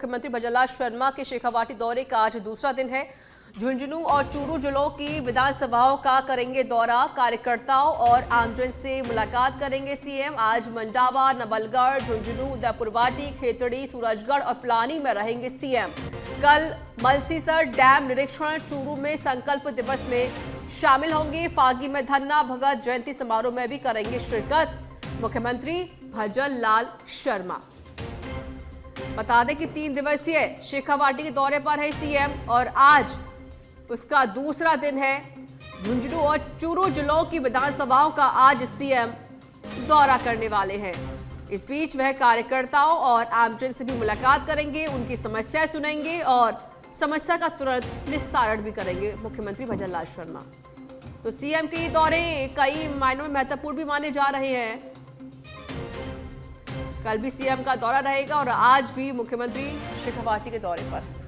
मुख्यमंत्री भजनलाल शर्मा के शेखावाटी दौरे का आज दूसरा दिन है। झुंझुनू और चूरू जिलों की विधानसभाओं का करेंगे दौरा। कार्यकर्ताओं और आमजन से मुलाकात करेंगे सीएम। आज मंडावा, नवलगढ़, झुंझुनू, उदयपुरवाटी, खेतड़ी, सूरजगढ़ और पिलानी में रहेंगे सीएम। कल मलसीसर डैम निरीक्षण, चूरू में संकल्प दिवस में शामिल होंगे। फागी में धन्ना भगत जयंती समारोह में भी करेंगे शिरकत मुख्यमंत्री भजनलाल शर्मा। बता दें कि 3 दिवसीय शेखावाटी के दौरे पर है सीएम और आज उसका दूसरा दिन है। झुंझुनू और चूरू जिलों की विधानसभाओं का आज सीएम दौरा करने वाले हैं। इस बीच वह कार्यकर्ताओं और आमजन से भी मुलाकात करेंगे, उनकी समस्याएं सुनेंगे और समस्या का तुरंत निस्तारण भी करेंगे मुख्यमंत्री भजनलाल शर्मा। तो सीएम के ये दौरे कई मायनों में महत्वपूर्ण भी माने जा रहे हैं। कल भी सीएम का दौरा रहेगा और आज भी मुख्यमंत्री शेखावाटी के दौरे पर है।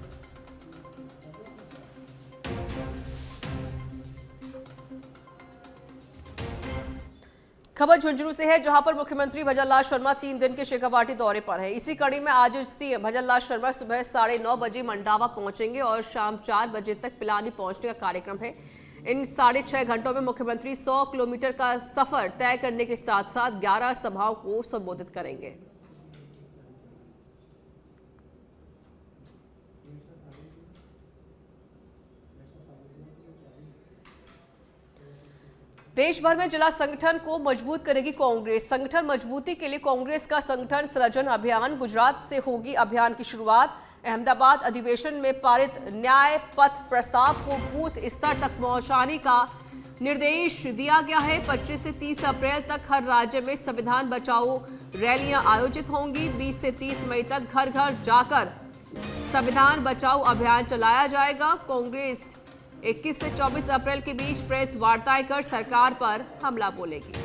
खबर झुंझुनू से है, जहां पर मुख्यमंत्री भजनलाल शर्मा 3 दिन के शेखावाटी दौरे पर है। इसी कड़ी में आज सीएम भजनलाल शर्मा सुबह 9:30 बजे मंडावा पहुंचेंगे और शाम 4 बजे तक पिलानी पहुंचने का कार्यक्रम है। इन 6.5 घंटों में मुख्यमंत्री 100 किलोमीटर का सफर तय करने के साथ साथ 11 सभाओं को संबोधित करेंगे। देश भर में जिला संगठन को मजबूत करेगी कांग्रेस। संगठन मजबूती के लिए कांग्रेस का संगठन सृजन अभियान, गुजरात से होगी अभियान की शुरुआत। अहमदाबाद अधिवेशन में पारित न्याय पथ प्रस्ताव को बूथ स्तर तक पहुंचाने का निर्देश दिया गया है। 25 से 30 अप्रैल तक हर राज्य में संविधान बचाओ रैलियां आयोजित होंगी। 20 से 30 मई तक घर घर जाकर संविधान बचाओ अभियान चलाया जाएगा। कांग्रेस 21 से 24 अप्रैल के बीच प्रेस वार्ताएं कर सरकार पर हमला बोलेगी।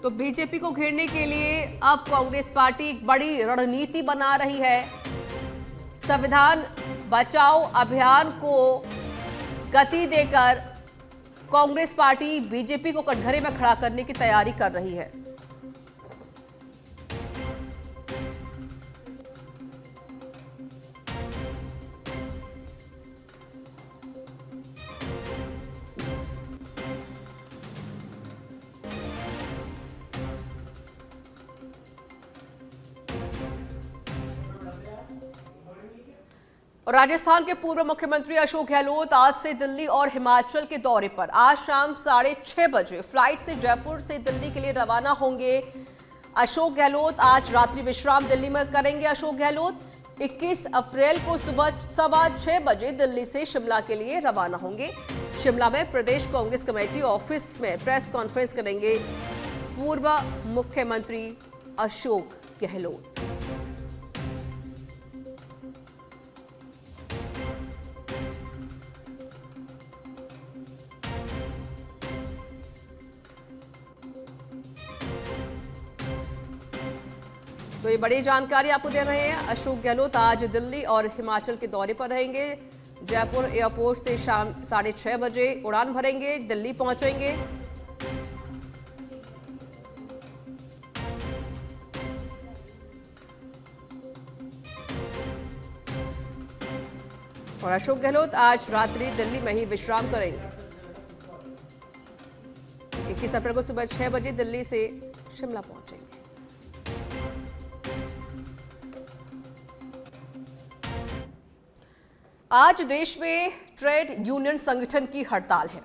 तो बीजेपी को घेरने के लिए अब कांग्रेस पार्टी एक बड़ी रणनीति बना रही है। संविधान बचाओ अभियान को गति देकर कांग्रेस पार्टी बीजेपी को कटघरे में खड़ा करने की तैयारी कर रही है। और राजस्थान के पूर्व मुख्यमंत्री अशोक गहलोत आज से दिल्ली और हिमाचल के दौरे पर। आज शाम 6:30 बजे फ्लाइट से जयपुर से दिल्ली के लिए रवाना होंगे अशोक गहलोत। आज रात्रि विश्राम दिल्ली में करेंगे अशोक गहलोत। 21 अप्रैल को सुबह 6:15 बजे दिल्ली से शिमला के लिए रवाना होंगे। शिमला में प्रदेश कांग्रेस कमेटी ऑफिस में प्रेस कॉन्फ्रेंस करेंगे पूर्व मुख्यमंत्री अशोक गहलोत। तो ये बड़ी जानकारी आपको दे रहे हैं। अशोक गहलोत आज दिल्ली और हिमाचल के दौरे पर रहेंगे। जयपुर एयरपोर्ट से शाम 6:30 बजे उड़ान भरेंगे, दिल्ली पहुंचेंगे। और अशोक गहलोत आज रात्रि दिल्ली में ही विश्राम करेंगे। 21 अप्रैल को सुबह 6 बजे दिल्ली से शिमला पहुंचेंगे। आज देश में ट्रेड यूनियन संगठन की हड़ताल है।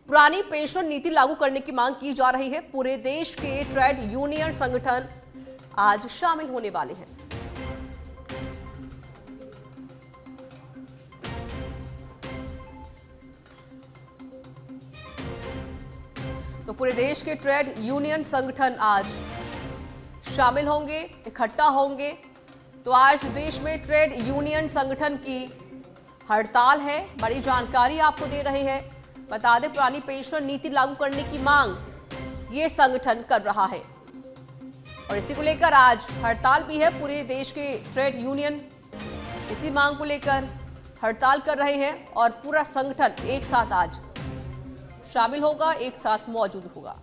पुरानी पेंशन नीति लागू करने की मांग की जा रही है। पूरे देश के ट्रेड यूनियन संगठन आज शामिल होने वाले हैं। तो पूरे देश के ट्रेड यूनियन संगठन आज शामिल होंगे, इकट्ठा होंगे। तो आज देश में ट्रेड यूनियन संगठन की हड़ताल है। बड़ी जानकारी आपको दे रहे हैं। बता दें, पुरानी पेंशन नीति लागू करने की मांग ये संगठन कर रहा है और इसी को लेकर आज हड़ताल भी है। पूरे देश के ट्रेड यूनियन इसी मांग को लेकर हड़ताल कर रहे हैं और पूरा संगठन एक साथ आज शामिल होगा, एक साथ मौजूद होगा।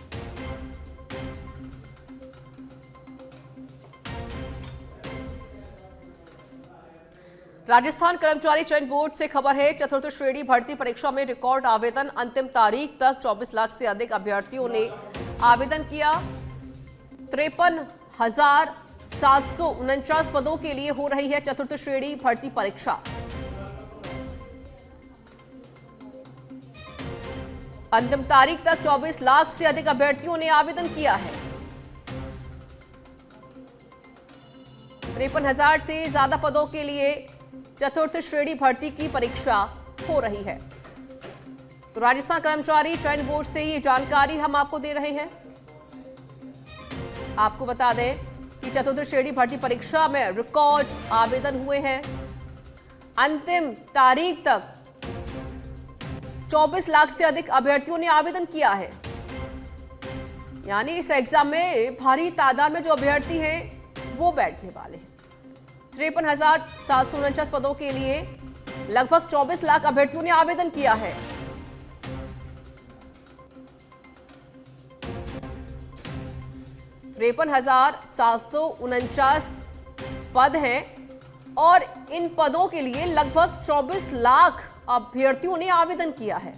राजस्थान कर्मचारी चयन बोर्ड से खबर है, चतुर्थ श्रेणी भर्ती परीक्षा में रिकॉर्ड आवेदन। अंतिम तारीख तक 24 लाख से अधिक अभ्यर्थियों ने आवेदन किया। 53,749 पदों के लिए हो रही है चतुर्थ श्रेणी भर्ती परीक्षा। अंतिम तारीख तक 24 लाख से अधिक अभ्यर्थियों ने आवेदन किया है। 53,000 से ज्यादा पदों के लिए चतुर्थ श्रेणी भर्ती की परीक्षा हो रही है। तो राजस्थान कर्मचारी चयन बोर्ड से ये जानकारी हम आपको दे रहे हैं। आपको बता दें कि चतुर्थ श्रेणी भर्ती परीक्षा में रिकॉर्ड आवेदन हुए हैं। अंतिम तारीख तक 24 लाख से अधिक अभ्यर्थियों ने आवेदन किया है। यानी इस एग्जाम में भारी तादाद में जो अभ्यर्थी हैं वो बैठने वाले हैं। 53,749 पदों के लिए लगभग 24 लाख अभ्यर्थियों ने आवेदन किया है। तिरपन 749 पद हैं और इन पदों के लिए लगभग 24 लाख अभ्यर्थियों ने आवेदन किया है।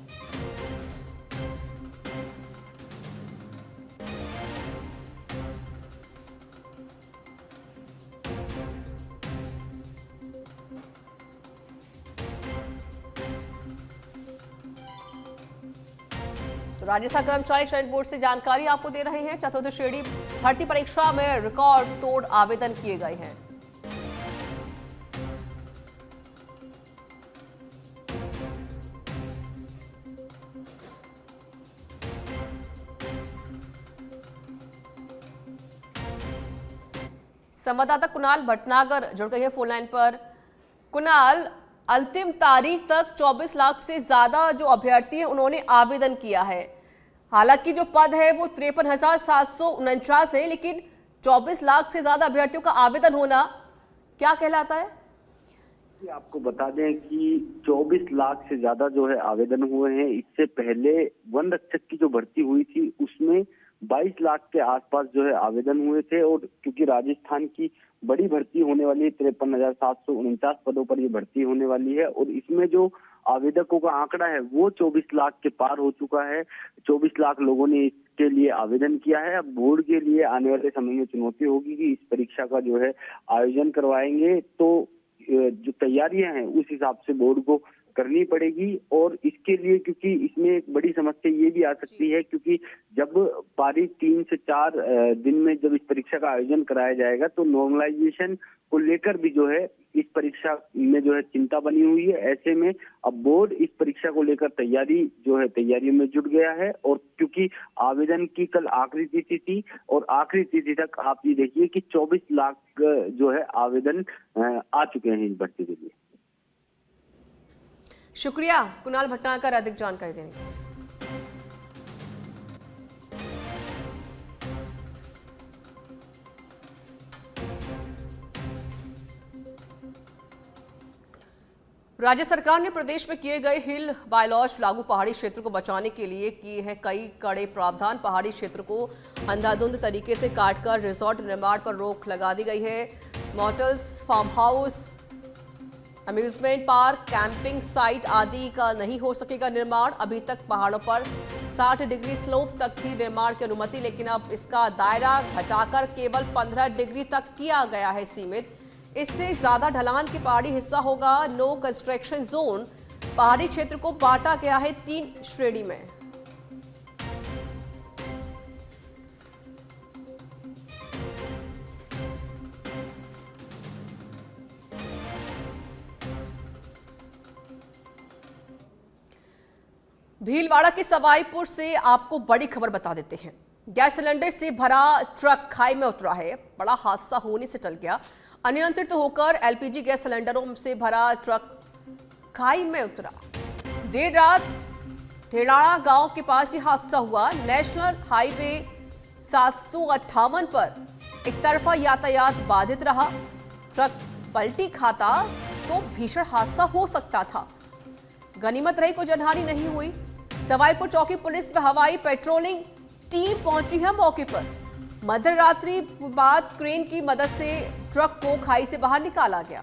तो राजस्थान कर्मचारी चयन बोर्ड से जानकारी आपको दे रहे हैं। चतुर्थ श्रेणी भर्ती परीक्षा में रिकॉर्ड तोड़ आवेदन किए गए हैं। संवाददाता कुणाल भटनागर जुड़ गए हैं फोन लाइन पर। कुणाल, अंतिम तारीख तक 24 लाख से ज्यादा जो अभ्यर्थी हैं उन्होंने आवेदन किया है। हालांकि जो पद है वो 53,749 है, लेकिन 24 लाख से ज्यादा अभ्यर्थियों का आवेदन होना क्या कहलाता है? आपको बता दें कि 24 लाख से ज्यादा जो है आवेदन हुए हैं। इससे पहले वन रक्षक की जो भर्ती हुई थी उसमें 22 लाख के आसपास जो है आवेदन हुए थे। और क्योंकि राजस्थान की बड़ी भर्ती होने वाली है, 53,749 पदों पर ये भर्ती होने वाली है और इसमें जो आवेदकों का आंकड़ा है वो 24 लाख के पार हो चुका है। 24 लाख लोगों ने इसके लिए आवेदन किया है। अब बोर्ड के लिए आने वाले समय में चुनौती होगी कि इस परीक्षा का जो है आयोजन करवाएंगे तो जो तैयारियां हैं उस हिसाब से बोर्ड को करनी पड़ेगी। और इसके लिए क्योंकि इसमें एक बड़ी समस्या ये भी आ सकती है, क्योंकि जब पारी 3 से 4 दिन में जब इस परीक्षा का आयोजन कराया जाएगा तो नॉर्मलाइजेशन को लेकर भी जो है इस परीक्षा में जो है चिंता बनी हुई है। ऐसे में अब बोर्ड इस परीक्षा को लेकर तैयारियों में जुट गया है। और क्योंकि आवेदन की कल आखिरी तिथि थी और आखिरी तिथि तक आप ये देखिए कि 24 लाख जो है आवेदन आ चुके हैं इस भर्ती के लिए। शुक्रिया कुणाल भटनागर अधिक जानकारी देने के लिए। राज्य सरकार ने प्रदेश में किए गए हिल बायलॉज लागू पहाड़ी क्षेत्र को बचाने के लिए किए हैं कई कड़े प्रावधान। पहाड़ी क्षेत्र को अंधाधुंध तरीके से काटकर रिजॉर्ट निर्माण पर रोक लगा दी गई है। Motels, farm house, amusement park, camping site आदि का नहीं हो सकेगा निर्माण। अभी तक पहाड़ों पर 60 डिग्री स्लोप तक थी निर्माण की अनुमति, लेकिन अब इसका दायरा घटाकर केवल 15 डिग्री तक किया गया है सीमित। इससे ज्यादा ढलान के पहाड़ी हिस्सा होगा नो कंस्ट्रक्शन जोन। पहाड़ी क्षेत्र को बांटा गया है 3 श्रेणी में। भीलवाड़ा के सवाईपुर से आपको बड़ी खबर बता देते हैं। गैस सिलेंडर से भरा ट्रक खाई में उतरा है। बड़ा हादसा होने से टल गया। अनियंत्रित होकर एलपीजी गैस सिलेंडरों से भरा ट्रक खाई में उतरा। देर रात ढेड़ाड़ा गांव के पास ये हादसा हुआ। नेशनल हाईवे 758 पर एक तरफा यातायात बाधित रहा। ट्रक पलटी खाता तो भीषण हादसा हो सकता था। गनीमत रही कोई जनहानि नहीं हुई। सवाईपुर चौकी पुलिस व हवाई पेट्रोलिंग टीम पहुंची है मौके पर। मध्य रात्रि बाद क्रेन की मदद से ट्रक को खाई से बाहर निकाला गया।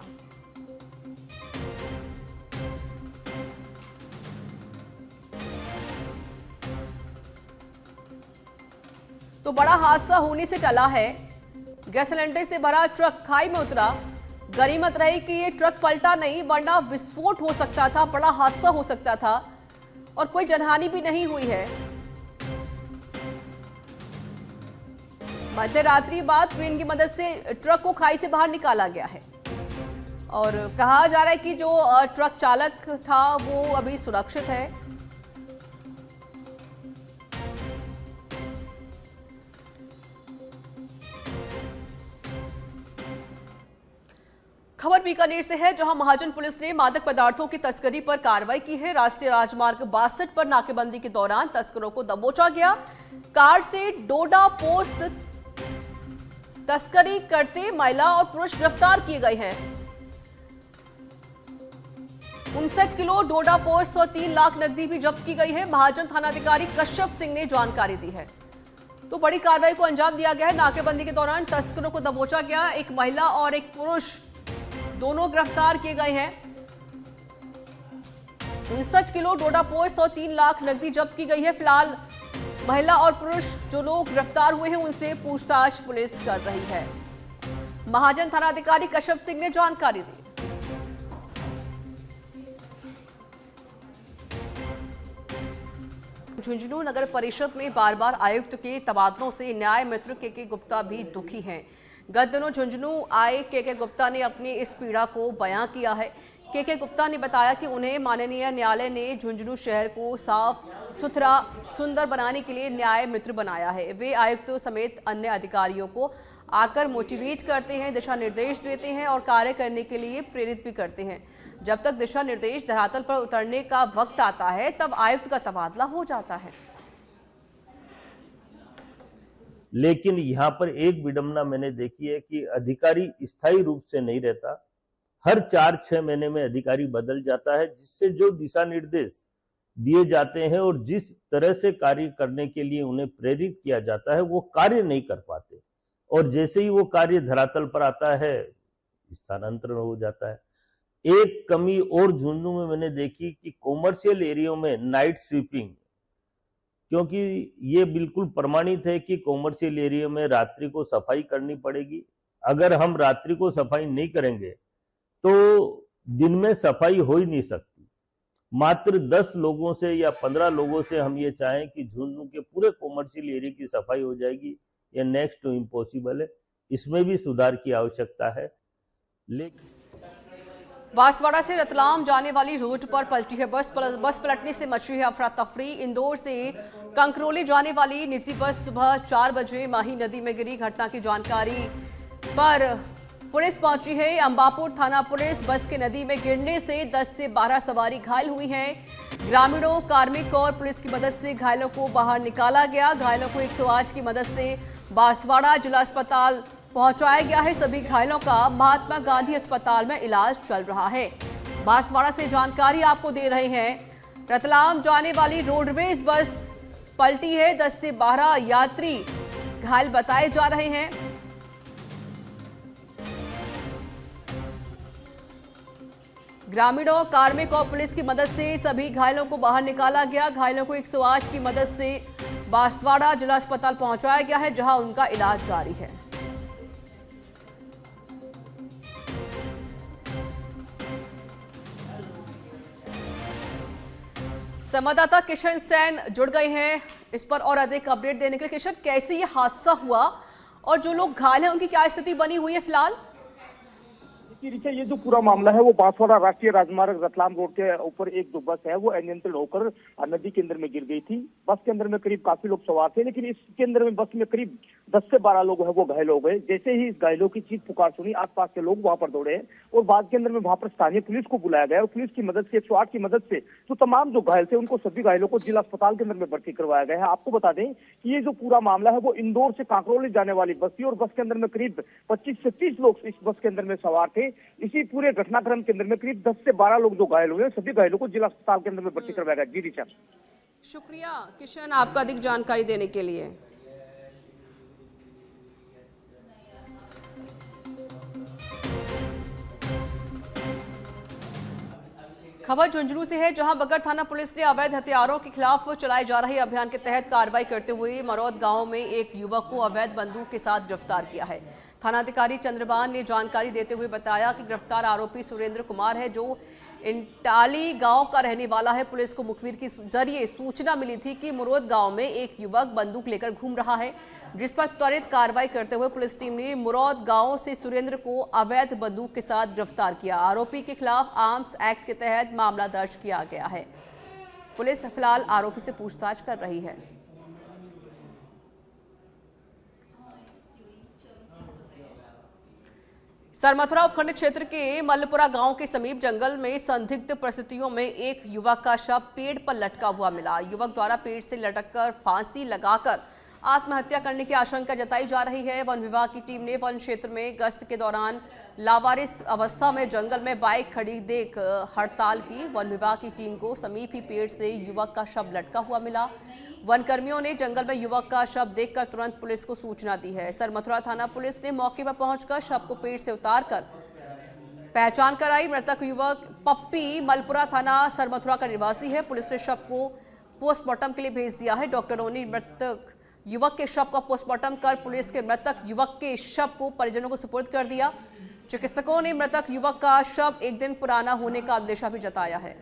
तो बड़ा हादसा होने से टला है। गैस सिलेंडर से भरा ट्रक खाई में उतरा। गनीमत रही कि ये ट्रक पलटा नहीं, वरना विस्फोट हो सकता था, बड़ा हादसा हो सकता था और कोई जनहानि भी नहीं हुई है। मध्य रात्रि बाद क्रेन की मदद से ट्रक को खाई से बाहर निकाला गया है और कहा जा रहा है कि जो ट्रक चालक था वो अभी सुरक्षित है। खबर बीकानेर से है, जहां महाजन पुलिस ने मादक पदार्थों की तस्करी पर कार्रवाई की है। राष्ट्रीय राजमार्ग 62 पर नाकेबंदी के दौरान तस्करों को दबोचा गया। कार से डोडा पोस्त तस्करी करते महिला और पुरुष गिरफ्तार किए गए हैं। 59 किलो डोडा पोस्ट और 3 लाख नकदी भी जब्त की गई है। महाजन थानाधिकारी कश्यप सिंह ने जानकारी दी है। तो बड़ी कार्रवाई को अंजाम दिया गया है। नाकेबंदी के दौरान तस्करों को दबोचा गया। एक महिला और एक पुरुष दोनों गिरफ्तार किए गए हैं। 59 किलो डोडा पोस्ट और 3 लाख नकदी जब्त की गई है। फिलहाल महिला और पुरुष जो लोग गिरफ्तार हुए हैं उनसे पूछताछ पुलिस कर रही है। महाजन थानाधिकारी कश्यप सिंह ने जानकारी दी। झुंझुनू नगर परिषद में बार बार आयुक्त के तबादलों से न्याय मित्र के गुप्ता भी दुखी हैं। गत दिनों झुंझुनू आए के गुप्ता ने अपनी इस पीड़ा को बयां किया है। के गुप्ता ने बताया कि उन्हें माननीय न्यायालय ने झुंझुनू शहर को साफ सुथरा सुंदर बनाने के लिए न्याय मित्र बनाया है। वे आयुक्तों समेत अन्य अधिकारियों को आकर मोटिवेट करते हैं, दिशा निर्देश देते हैं और कार्य करने के लिए प्रेरित भी करते हैं। जब तक दिशा निर्देश धरातल पर उतरने का वक्त आता है तब आयुक्त का तबादला हो जाता है। लेकिन यहाँ पर एक विडंबना मैंने देखी है कि अधिकारी स्थायी रूप से नहीं रहता। हर 4-6 महीने में अधिकारी बदल जाता है, जिससे जो दिशा निर्देश दिए जाते हैं और जिस तरह से कार्य करने के लिए उन्हें प्रेरित किया जाता है वो कार्य नहीं कर पाते और जैसे ही वो कार्य धरातल पर आता है स्थानांतरण हो जाता है। एक कमी और झुंझुनू में मैंने देखी कि कॉमर्शियल एरिया में नाइट स्वीपिंग, क्योंकि ये बिल्कुल प्रमाणित है कि कॉमर्शियल एरिया में रात्रि को सफाई करनी पड़ेगी। अगर हम रात्रि को सफाई नहीं करेंगे तो दिन में सफाई हो ही नहीं सकती। मात्र 10 लोगों से या 15 लोगों से हम ये चाहें कि झुंझुनू के पूरे कॉमर्शियल एरिया की सफाई हो जाएगी, ये नेक्स्ट टू इम्पॉसिबल है। इसमें भी सुधार की आवश्यकता है। लेकिन बांसवाड़ा से रतलाम जाने वाली रूट पर पलटी है बस पलटने से मची है अफरा तफरी। इंदौर से कंकरोली जाने वाली निजी बस सुबह 4 बजे माही नदी में गिरी। घटना की जानकारी पर पुलिस पहुंची है। अंबापुर थाना पुलिस बस के नदी में गिरने से 10 से 12 सवारी घायल हुई हैं। ग्रामीणों, कार्मिक और पुलिस की मदद से घायलों को बाहर निकाला गया। घायलों को 108 की मदद से बांसवाड़ा जिला अस्पताल पहुंचाया गया है। सभी घायलों का महात्मा गांधी अस्पताल में इलाज चल रहा है। बांसवाड़ा से जानकारी आपको दे रहे हैं। रतलाम जाने वाली रोडवेज बस पलटी है। 10 से 12 यात्री घायल बताए जा रहे हैं। ग्रामीणों, कार्मिक और पुलिस की मदद से सभी घायलों को बाहर निकाला गया। घायलों को 108 की मदद से बांसवाड़ा जिला अस्पताल पहुंचाया गया है, जहां उनका इलाज जारी है। संवाददाता किशन सैन जुड़ गए हैं इस पर और अधिक अपडेट देने के लिए। किशन, कैसे ये हादसा हुआ और जो लोग घायल हैं उनकी क्या स्थिति बनी हुई है फिलहाल? देखिए, ये जो पूरा मामला है वो बांसवाड़ा राष्ट्रीय राजमार्ग रतलाम रोड के ऊपर एक जो बस है वो अनियंत्रित होकर नदी के अंदर में गिर गई थी। बस के अंदर में करीब काफी लोग सवार थे, लेकिन इसके अंदर में बस में करीब 10 से 12 लोग हैं वो घायल हो गए। जैसे ही इस घायलों की चीख पुकार सुनी, आसपास के लोग वहां पर दौड़े और बाद के अंदर में वहां पर स्थानीय पुलिस को बुलाया गया और पुलिस की मदद से 108 की मदद से तो तमाम जो घायल थे उनको सभी घायलों को जिला अस्पताल के अंदर में भर्ती करवाया गया है। आपको बता दें कि ये जो पूरा मामला है वो इंदौर से कांकरोली जाने वाली बस थी और बस के अंदर में करीब 25 से 30 लोग इस बस के अंदर में सवार थे। इसी पूरे घटनाक्रम के अंदर में करीब 10 से 12 लोग जो घायल हुए, सभी घायलों को जिला अस्पताल के अंदर में भर्ती करवाया गया। जी रिचा। शुक्रिया किशन आपका अधिक जानकारी देने के लिए। खबर झुंझुनू से है, जहां बगर थाना पुलिस ने अवैध हथियारों के खिलाफ चलाए जा रहे अभियान के तहत कार्रवाई करते हुए मरौद गांव में एक युवक को अवैध बंदूक के साथ गिरफ्तार किया है। थानाधिकारी चंद्रबान ने जानकारी देते हुए बताया कि गिरफ्तार आरोपी सुरेंद्र कुमार है, जो इंटाली गांव का रहने वाला है। पुलिस को मुखबिर के जरिए सूचना मिली थी कि मुरौद गांव में एक युवक बंदूक लेकर घूम रहा है, जिस पर त्वरित कार्रवाई करते हुए पुलिस टीम ने मुरौद गांव से सुरेंद्र को अवैध बंदूक के साथ गिरफ्तार किया। आरोपी के खिलाफ आर्म्स एक्ट के तहत मामला दर्ज किया गया है। पुलिस फिलहाल आरोपी से पूछताछ कर रही है। सरमथुरा उपखंड क्षेत्र के मल्लपुरा गांव के समीप जंगल में संदिग्ध परिस्थितियों में एक युवक का शव पेड़ पर लटका हुआ मिला। युवक द्वारा पेड़ से लटककर फांसी लगाकर आत्महत्या करने की आशंका जताई जा रही है। वन विभाग की टीम ने वन क्षेत्र में गश्त के दौरान लावारिस अवस्था में जंगल में बाइक खड़ी देख हड़ताल की। वन विभाग की टीम को समीप ही पेड़ से युवक का शव लटका हुआ मिला। वन कर्मियों ने जंगल में युवक का शव देखकर तुरंत पुलिस को सूचना दी है। सरमथुरा थाना पुलिस ने मौके पर पहुंचकर शव को पेड़ से उतारकर पहचान कराई। मृतक युवक पप्पी मलपुरा थाना सरमथुरा का निवासी है। पुलिस ने शव को पोस्टमार्टम के लिए भेज दिया है। डॉक्टरों ने मृतक युवक के शव का पोस्टमार्टम कर पुलिस के मृतक युवक के शव को परिजनों को सुपुर्द कर दिया। चिकित्सकों ने मृतक युवक का शव एक दिन पुराना होने का अंदेशा भी जताया है।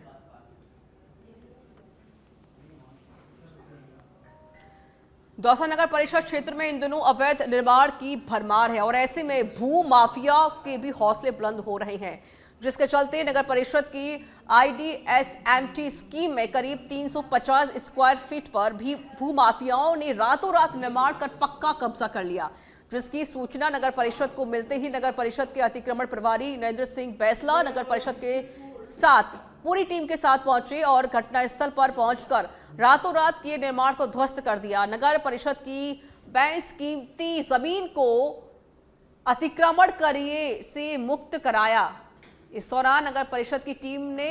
दौसा नगर परिषद क्षेत्र में इन दिनों अवैध निर्माण की भरमार है और ऐसे में भू माफिया के भी हौसले बुलंद हो रहे हैं, जिसके चलते नगर परिषद की IDSMT स्कीम में करीब 350 स्क्वायर फीट पर भी भू माफियाओं ने रातों रात निर्माण कर पक्का कब्जा कर लिया, जिसकी सूचना नगर परिषद को मिलते ही नगर परिषद के अतिक्रमण प्रभारी नरेंद्र सिंह बैसला नगर परिषद के साथ पूरी टीम के साथ पहुंचे और घटनास्थल पर पहुंचकर रातों रात किए निर्माण को ध्वस्त कर दिया। नगर परिषद की बेशकीमती जमीन को अतिक्रमण करिए से मुक्त कराया। इस दौरान नगर परिषद की टीम ने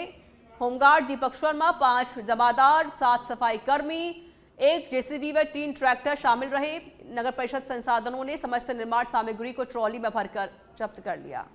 होमगार्ड दीपक शर्मा, 5 जमादार, 7 सफाई कर्मी, 1 JCB व 3 ट्रैक्टर शामिल रहे। नगर परिषद संसाधनों ने समस्त निर्माण सामग्री को ट्रॉली में भरकर जब्त कर लिया।